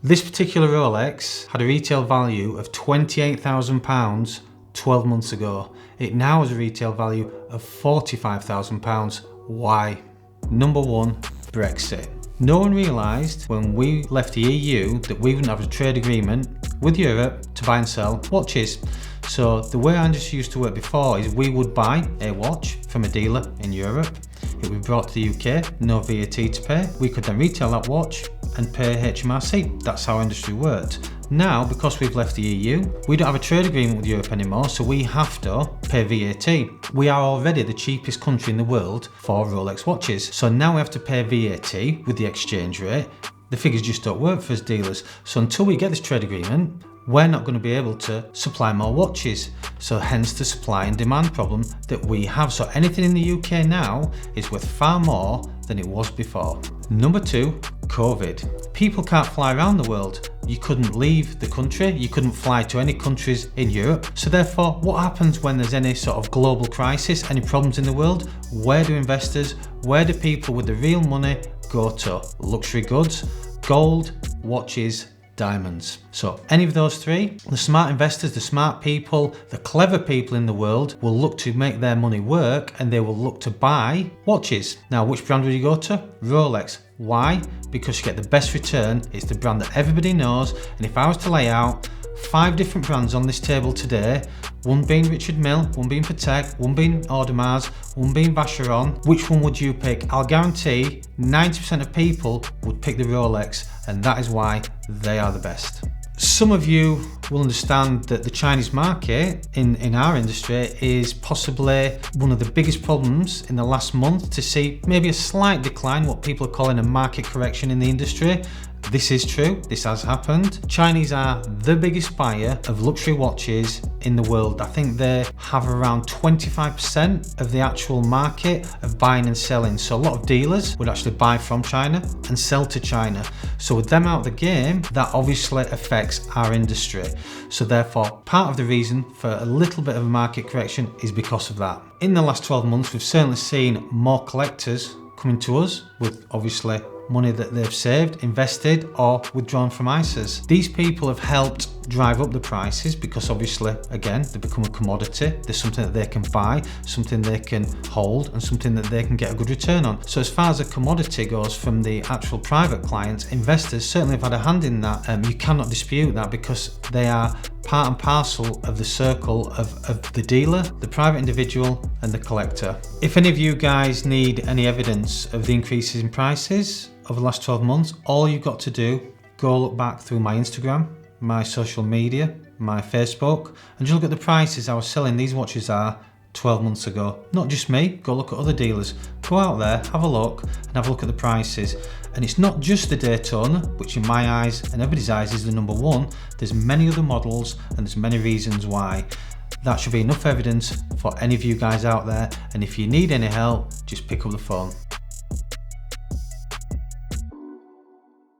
This particular Rolex had a retail value of £28,000 12 months ago. It now has a retail value of £45,000. Why? Number one, Brexit. No one realised when we left the EU that we wouldn't have a trade agreement with Europe to buy and sell watches. So the way our industry used to work before is we would buy a watch from a dealer in Europe. It would be brought to the UK, no VAT to pay. We could then retail that watch and pay HMRC. That's how our industry worked. Now, because we've left the EU, we don't have a trade agreement with Europe anymore, so we have to pay VAT. We are already the cheapest country in the world for Rolex watches. So now we have to pay VAT with the exchange rate. The figures just don't work for us dealers. So until we get this trade agreement, we're not going to be able to supply more watches. So hence the supply and demand problem that we have. So anything in the UK now is worth far more than it was before. Number two, COVID. People can't fly around the world. You couldn't leave the country. You couldn't fly to any countries in Europe. So therefore, what happens when there's any sort of global crisis, any problems in the world? Where do investors, where do people with the real money go to? Luxury goods, gold, watches, diamonds. So any of those three, the smart investors, the smart people, the clever people in the world will look to make their money work, and they will look to buy watches. Now, which brand will you go to? Rolex. Why? Because you get the best return. It's the brand that everybody knows. And if I was to lay out 5 different brands on this table today, one being Richard Mille, one being Patek, one being Audemars, one being Vacheron, which one would you pick? I'll guarantee 90% of people would pick the Rolex, and that is why they are the best. Some of you will understand that the Chinese market in our industry is possibly one of the biggest problems in the last month to see maybe a slight decline, what people are calling a market correction in the industry. This is true, this has happened. Chinese are the biggest buyer of luxury watches in the world. I think they have around 25% of the actual market of buying and selling. So a lot of dealers would actually buy from China and sell to China. So with them out of the game, that obviously affects our industry. So therefore, part of the reason for a little bit of a market correction is because of that. In the last 12 months, we've certainly seen more collectors coming to us with obviously money that they've saved, invested, or withdrawn from ISAs. These people have helped drive up the prices because obviously, again, they become a commodity. There's something that they can buy, something they can hold, and something that they can get a good return on. So as far as a commodity goes from the actual private clients, investors certainly have had a hand in that. You cannot dispute that because they are part and parcel of the circle of the dealer, the private individual, and the collector. If any of you guys need any evidence of the increases in prices over the last 12 months, all you've got to do, go look back through my Instagram, my social media, my Facebook, and just look at the prices I was selling these watches are 12 months ago. Not just me, go look at other dealers. Go out there, have a look, and have a look at the prices. And it's not just the Daytona, which in my eyes and everybody's eyes is the number one. There's many other models and there's many reasons why. That should be enough evidence for any of you guys out there. And if you need any help, just pick up the phone.